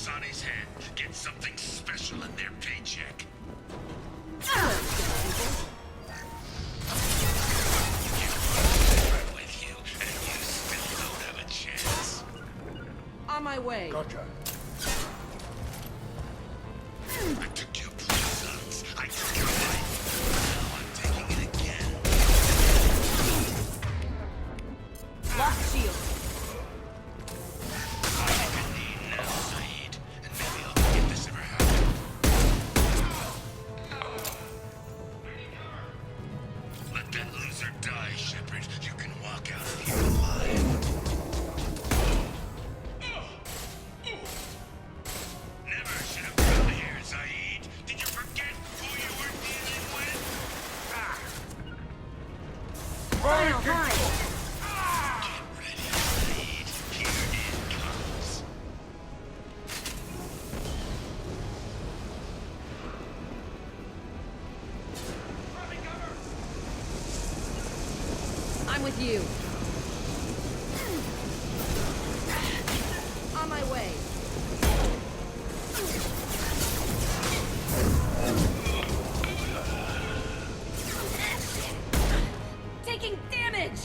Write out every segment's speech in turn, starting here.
Asani's head get something special in their paycheck. With you, and you still don't have a chance. On my way. Gotcha. I took your poor sons. I took your life. Now I'm taking it again. Lost shield. I'm in need now, Saeed. And maybe I'll forget this ever happened. Let that loser die, Shepard. You can walk out of here alive. Never should have come here, Saeed. Did you forget who you were dealing with? Final time. Get ready, Saeed. Here it comes. I'm with you. On my way. Taking damage!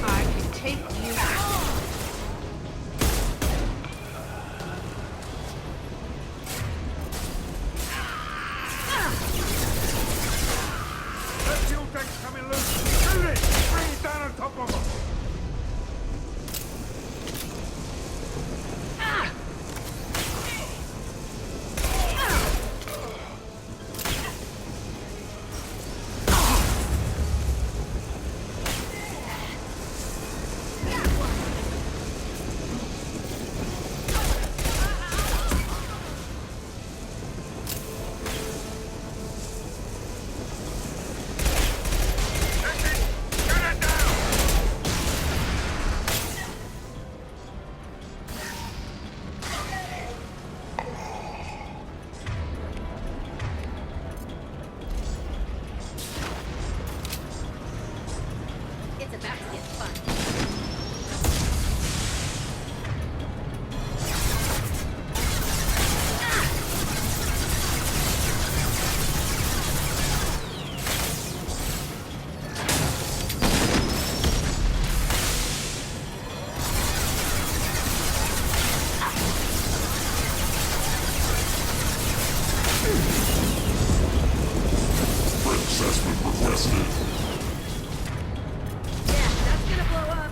I can take you out. That fuel tank's coming loose. Shoot it! Bring it down on top of them. It's about to get fun. Assessment requested. Yeah, that's gonna blow up.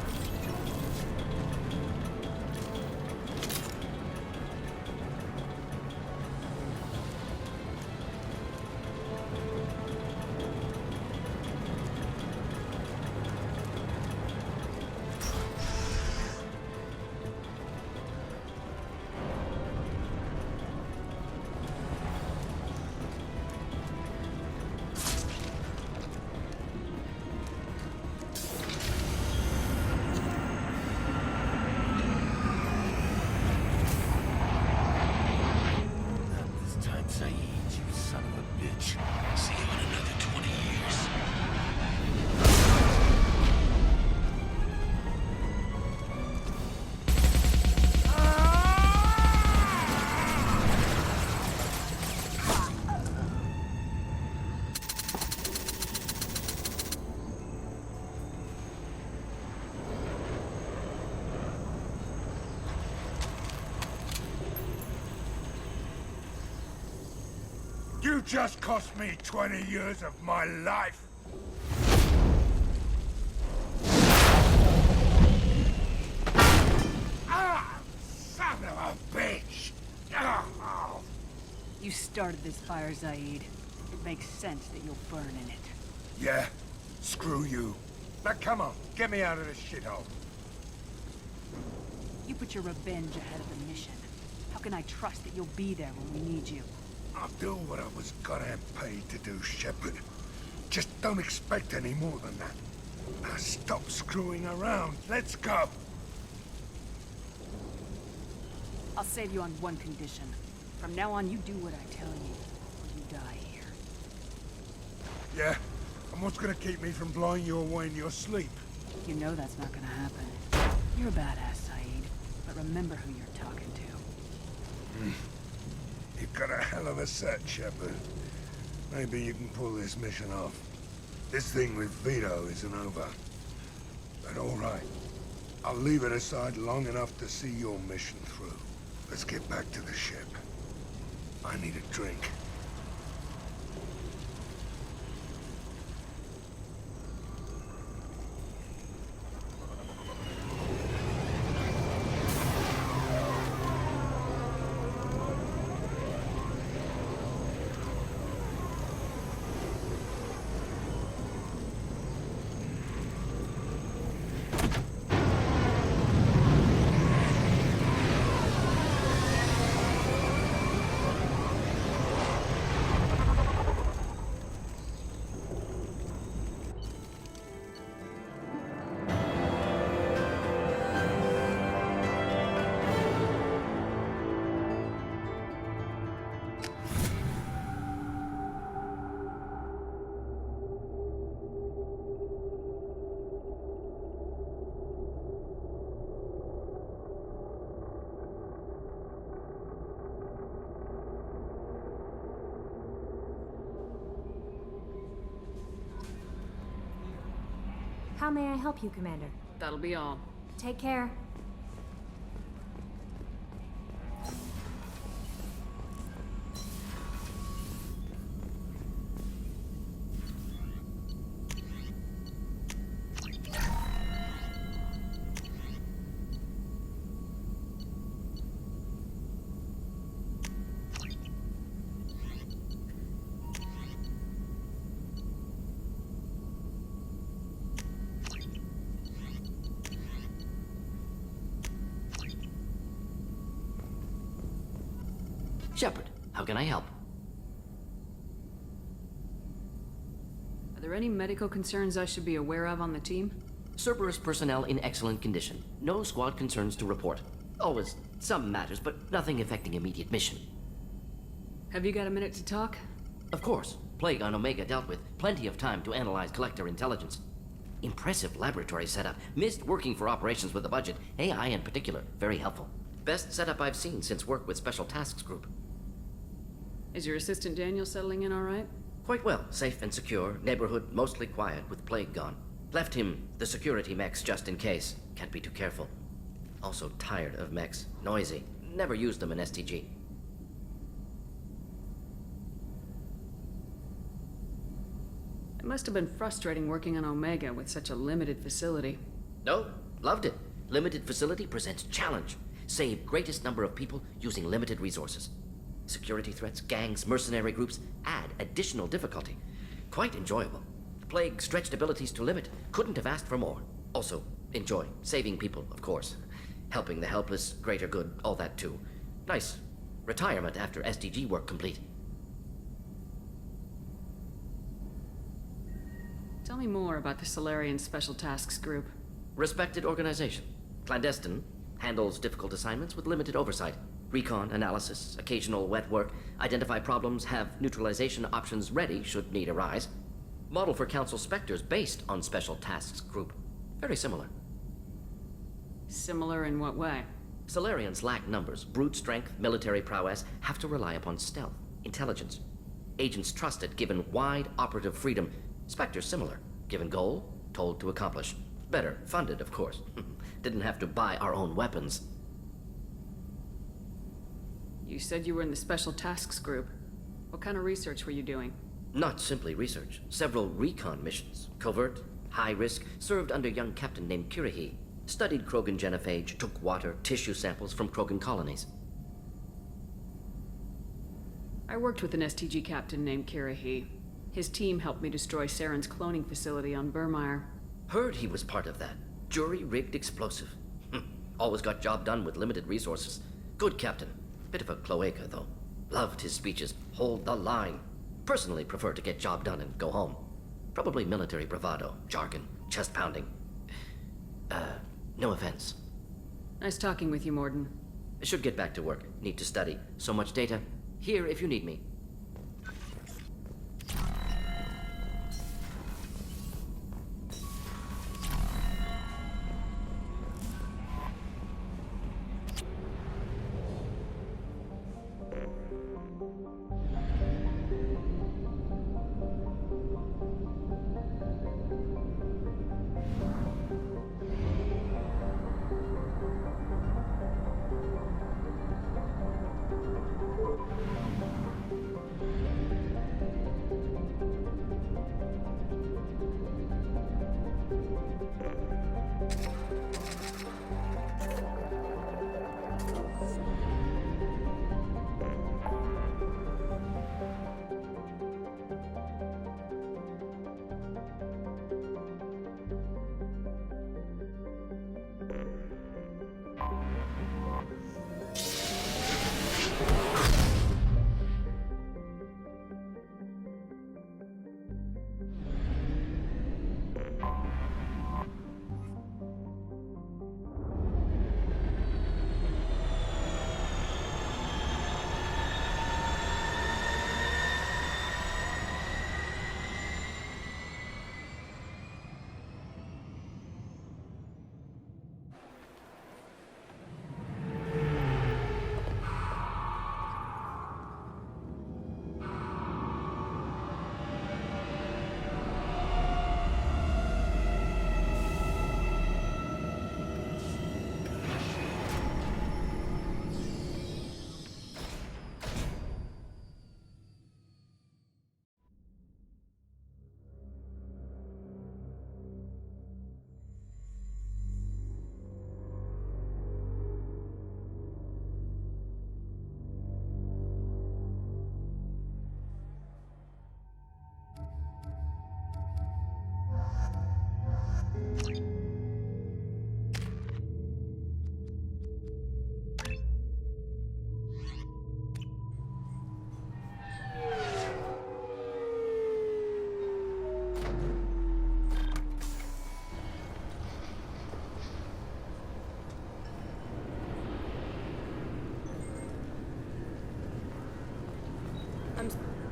Not this time, Saeed, you son of a bitch. See you in another 20 years. You just cost me 20 years of my life. Ah! Son of a bitch! Ah! You started this fire, Zaid. It makes sense that you'll burn in it. Yeah? Screw you. Now come on, get me out of this shithole. You put your revenge ahead of the mission. How can I trust that you'll be there when we need you? I'll do what I was goddamn paid to do, Shepard. Just don't expect any more than that. Now stop screwing around. Let's go. I'll save you on one condition. From now on, you do what I tell you, or you die here. Yeah? And what's gonna keep me from blowing you away in your sleep? You know that's not gonna happen. You're a badass, Saeed, but remember who you're talking to. You've got a hell of a set, Shepard. Maybe you can pull this mission off. This thing with Vito isn't over. But all right. I'll leave it aside long enough to see your mission through. Let's get back to the ship. I need a drink. How may I help you, Commander? That'll be all. Take care. Shepard, how can I help? Are there any medical concerns I should be aware of on the team? Cerberus personnel in excellent condition. No squad concerns to report. Always some matters, but nothing affecting immediate mission. Have you got a minute to talk? Of course, Plague on Omega dealt with. Plenty of time to analyze Collector intelligence. Impressive laboratory setup. Missed working for operations with a budget. AI in particular, very helpful. Best setup I've seen since work with Special Tasks Group. Is your assistant Daniel settling in all right? Quite well. Safe and secure. Neighborhood mostly quiet with Plague gone. Left him the security mechs just in case. Can't be too careful. Also tired of mechs. Noisy. Never used them in STG. It must have been frustrating working on Omega with such a limited facility. No, loved it. Limited facility presents challenge. Save greatest number of people using limited resources. Security threats, gangs, mercenary groups add additional difficulty. Quite enjoyable. Plague stretched abilities to limit. Couldn't have asked for more. Also, enjoy. Saving people, of course. Helping the helpless, greater good, all that too. Nice. Retirement after SDG work complete. Tell me more about the Solarian Special Tasks Group. Respected organization. Clandestine. Handles difficult assignments with limited oversight. Recon, analysis, occasional wet work, identify problems, have neutralization options ready should need arise. Model for Council Spectres based on Special Tasks Group. Very similar. Similar in what way? Solarians lack numbers, brute strength, military prowess, have to rely upon stealth, intelligence. Agents trusted, given wide operative freedom. Spectres similar, given goal, told to accomplish. Better, funded, of course. Didn't have to buy our own weapons. You said you were in the Special Tasks Group. What kind of research were you doing? Not simply research. Several recon missions. Covert, high risk, served under young captain named Kirihi. Studied Krogan genophage, took water, tissue samples from Krogan colonies. I worked with an STG captain named Kirihi. His team helped me destroy Saren's cloning facility on Burmire. Heard he was part of that. Jury-rigged explosive. Always got job done with limited resources. Good captain. Bit of a cloaca, though. Loved his speeches. Hold the line. Personally prefer to get job done and go home. Probably military bravado, jargon, chest pounding. No offense. Nice talking with you, Morden. I should get back to work. Need to study. So much data. Here if you need me.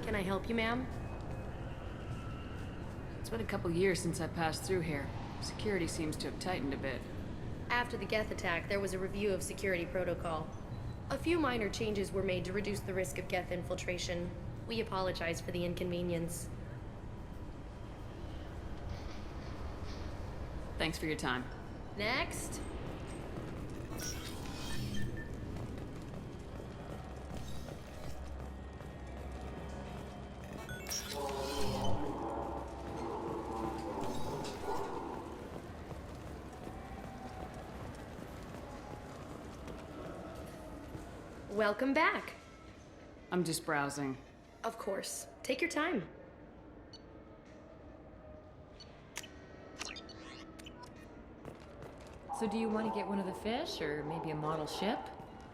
Can I help you, ma'am? It's been a couple years since I passed through here. Security seems to have tightened a bit. After the Geth attack, there was a review of security protocol. A few minor changes were made to reduce the risk of Geth infiltration. We apologize for the inconvenience. Thanks for your time. Next. Welcome back. I'm just browsing. Of course. Take your time. So do you want to get one of the fish, or maybe a model ship?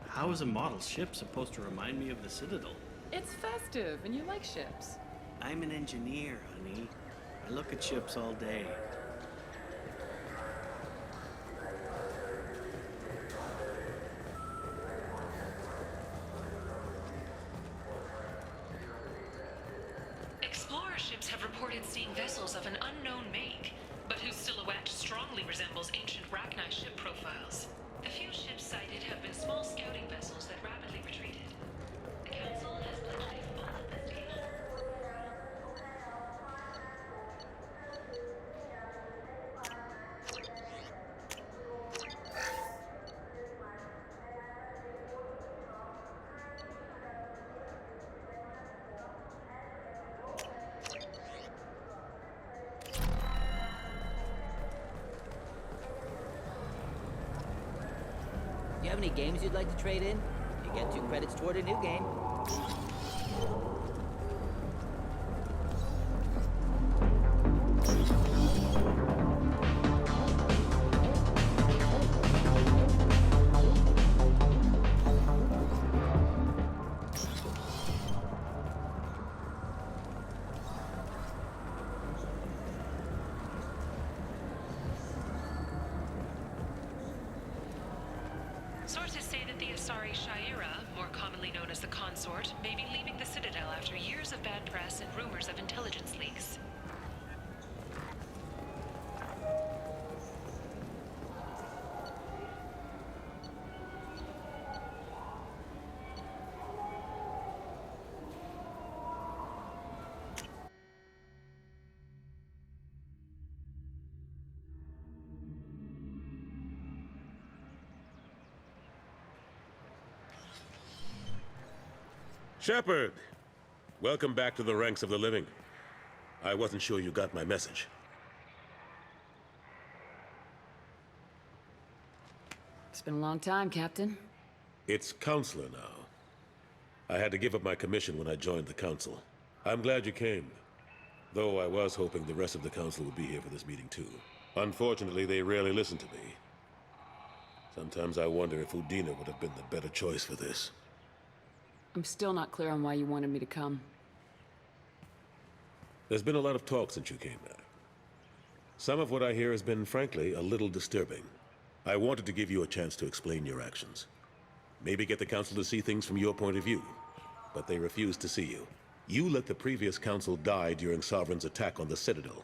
How is a model ship supposed to remind me of the Citadel? It's festive, and you like ships. I'm an engineer, honey. I look at ships all day. Explorer ships have reported seeing vessels of an unknown make, but whose silhouette strongly resembles ancient Rachni ship profiles. The few ships sighted have been small scouting vessels that rapidly retreated. The Council has pledged a full investigation. Do you have any games you'd like to trade in? You get 2 credits toward a new game. that the Asari Shaira, more commonly known as the Consort, may be leaving the Citadel after years of bad press and rumors of intelligence leaks. Shepard! Welcome back to the ranks of the living. I wasn't sure you got my message. It's been a long time, Captain. It's Counselor now. I had to give up my commission when I joined the Council. I'm glad you came. Though I was hoping the rest of the Council would be here for this meeting too. Unfortunately, they rarely listen to me. Sometimes I wonder if Udina would have been the better choice for this. I'm still not clear on why you wanted me to come. There's been a lot of talk since you came back. Some of what I hear has been, frankly, a little disturbing. I wanted to give you a chance to explain your actions. Maybe get the Council to see things from your point of view. But they refused to see you. You let the previous Council die during Sovereign's attack on the Citadel.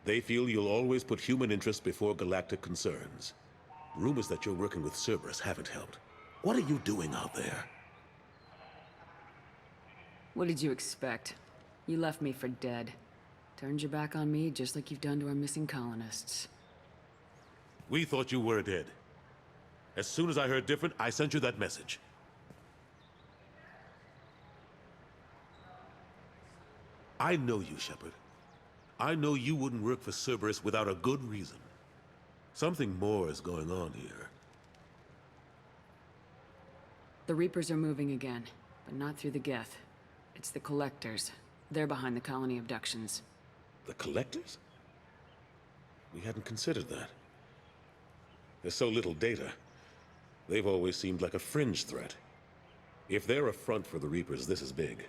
They feel you'll always put human interests before galactic concerns. Rumors that you're working with Cerberus haven't helped. What are you doing out there? What did you expect? You left me for dead. Turned your back on me just like you've done to our missing colonists. We thought you were dead. As soon as I heard different, I sent you that message. I know you, Shepard. I know you wouldn't work for Cerberus without a good reason. Something more is going on here. The Reapers are moving again, but not through the Geth. It's the Collectors. They're behind the colony abductions. The Collectors? We hadn't considered that. There's so little data. They've always seemed like a fringe threat. If they're a front for the Reapers, this is big.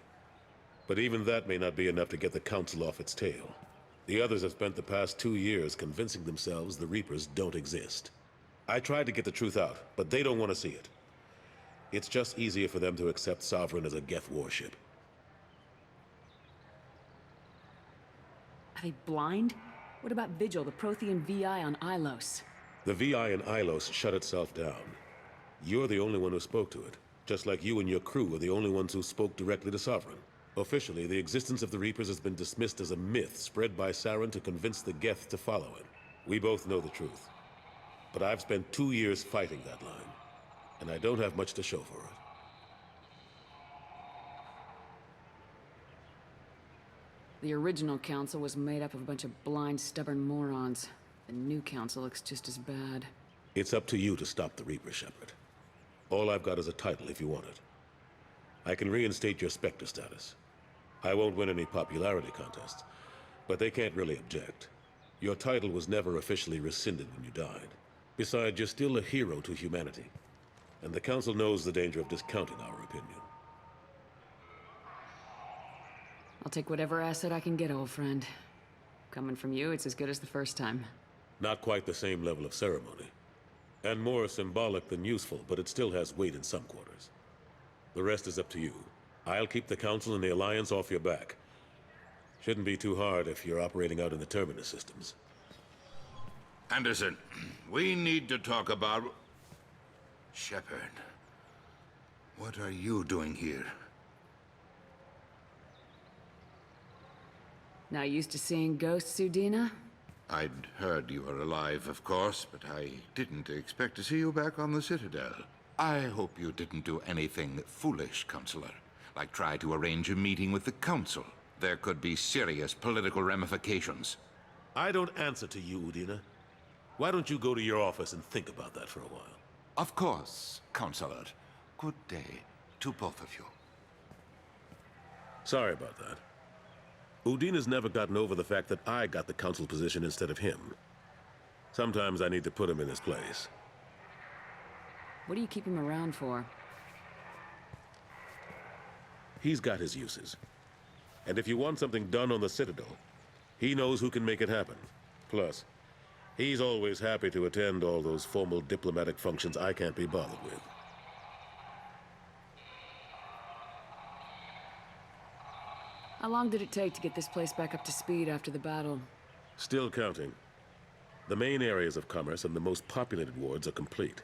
But even that may not be enough to get the Council off its tail. The others have spent the past 2 years convincing themselves the Reapers don't exist. I tried to get the truth out, but they don't want to see it. It's just easier for them to accept Sovereign as a Geth warship. Are they blind? What about Vigil, the Prothean VI on Ilos? The VI in Ilos shut itself down. You're the only one who spoke to it, just like you and your crew are the only ones who spoke directly to Sovereign. Officially, the existence of the Reapers has been dismissed as a myth spread by Saren to convince the Geth to follow him. We both know the truth. But I've spent 2 years fighting that line, and I don't have much to show for it. The original council was made up of a bunch of blind, stubborn morons. The new council looks just as bad. It's up to you to stop the Reaper, Shepard. All I've got is a title if you want it. I can reinstate your Spectre status. I won't win any popularity contests, but they can't really object. Your title was never officially rescinded when you died. Besides, you're still a hero to humanity. And the Council knows the danger of discounting our opinion. I'll take whatever asset I can get, old friend. Coming from you, it's as good as the first time. Not quite the same level of ceremony. And more symbolic than useful, but it still has weight in some quarters. The rest is up to you. I'll keep the Council and the Alliance off your back. Shouldn't be too hard if you're operating out in the Terminus systems. Anderson, we need to talk about... Shepard. What are you doing here? Not used to seeing ghosts, Udina? I'd heard you were alive, of course, but I didn't expect to see you back on the Citadel. I hope you didn't do anything foolish, Counselor, like try to arrange a meeting with the Council. There could be serious political ramifications. I don't answer to you, Udina. Why don't you go to your office and think about that for a while? Of course, Counselor. Good day to both of you. Sorry about that. Udina's never gotten over the fact that I got the Council position instead of him. Sometimes I need to put him in his place. What do you keep him around for? He's got his uses. And if you want something done on the Citadel, he knows who can make it happen. Plus, he's always happy to attend all those formal diplomatic functions I can't be bothered with. How long did it take to get this place back up to speed after the battle? Still counting. The main areas of commerce and the most populated wards are complete.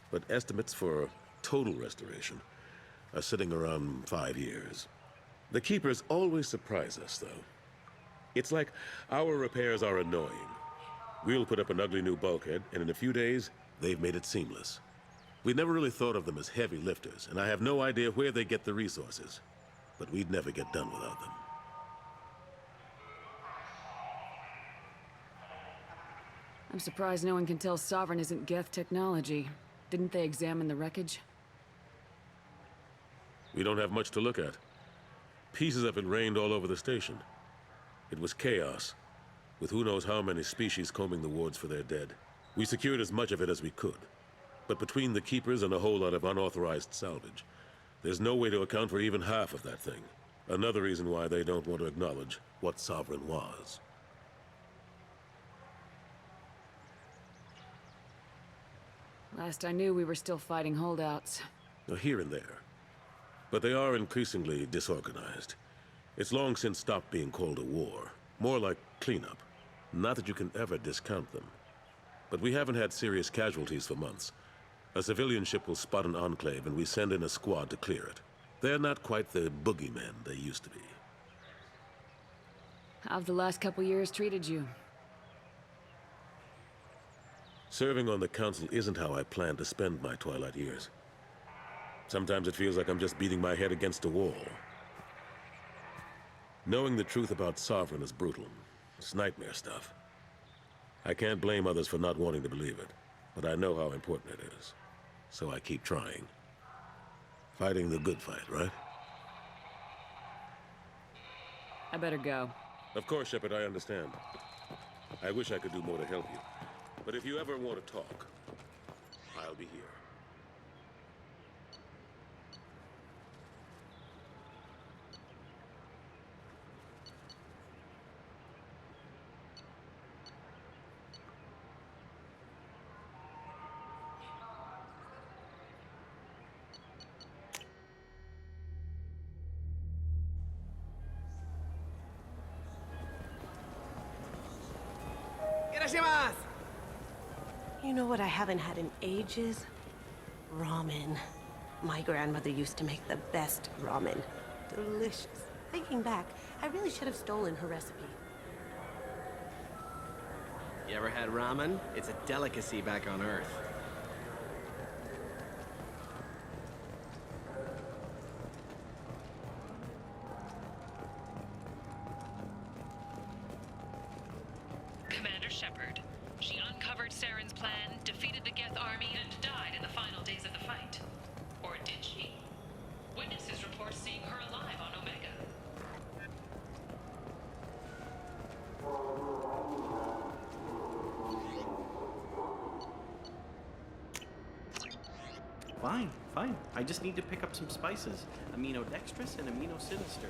But estimates for total restoration are sitting around 5 years. The Keepers always surprise us, though. It's like our repairs are annoying. We'll put up an ugly new bulkhead, and in a few days, they've made it seamless. We never really thought of them as heavy lifters, and I have no idea where they get the resources. But we'd never get done without them. I'm surprised no one can tell Sovereign isn't Geth technology. Didn't they examine the wreckage? We don't have much to look at. Pieces of it rained all over the station. It was chaos, with who knows how many species combing the wards for their dead. We secured as much of it as we could. But between the Keepers and a whole lot of unauthorized salvage, there's no way to account for even half of that thing. Another reason why they don't want to acknowledge what Sovereign was. Last I knew, we were still fighting holdouts. Here and there. But they are increasingly disorganized. It's long since stopped being called a war. More like cleanup. Not that you can ever discount them. But we haven't had serious casualties for months. A civilian ship will spot an enclave and we send in a squad to clear it. They're not quite the boogeymen they used to be. How've the last couple years treated you? Serving on the Council isn't how I plan to spend my twilight years. Sometimes it feels like I'm just beating my head against a wall. Knowing the truth about Sovereign is brutal. It's nightmare stuff. I can't blame others for not wanting to believe it, but I know how important it is. So I keep trying. Fighting the good fight, right? I better go. Of course, Shepard, I understand. I wish I could do more to help you. But if you ever want to talk, I'll be here. You know what I haven't had in ages? Ramen. My grandmother used to make the best ramen. Delicious. Thinking back, I really should have stolen her recipe. You ever had ramen? It's a delicacy back on Earth. Commander Shepard. She uncovered Saren's plan, defeated the Geth army, and died in the final days of the fight. Or did she? Witnesses report seeing her alive on Omega. Fine. I just need to pick up some spices. Aminodextrous and aminosinister.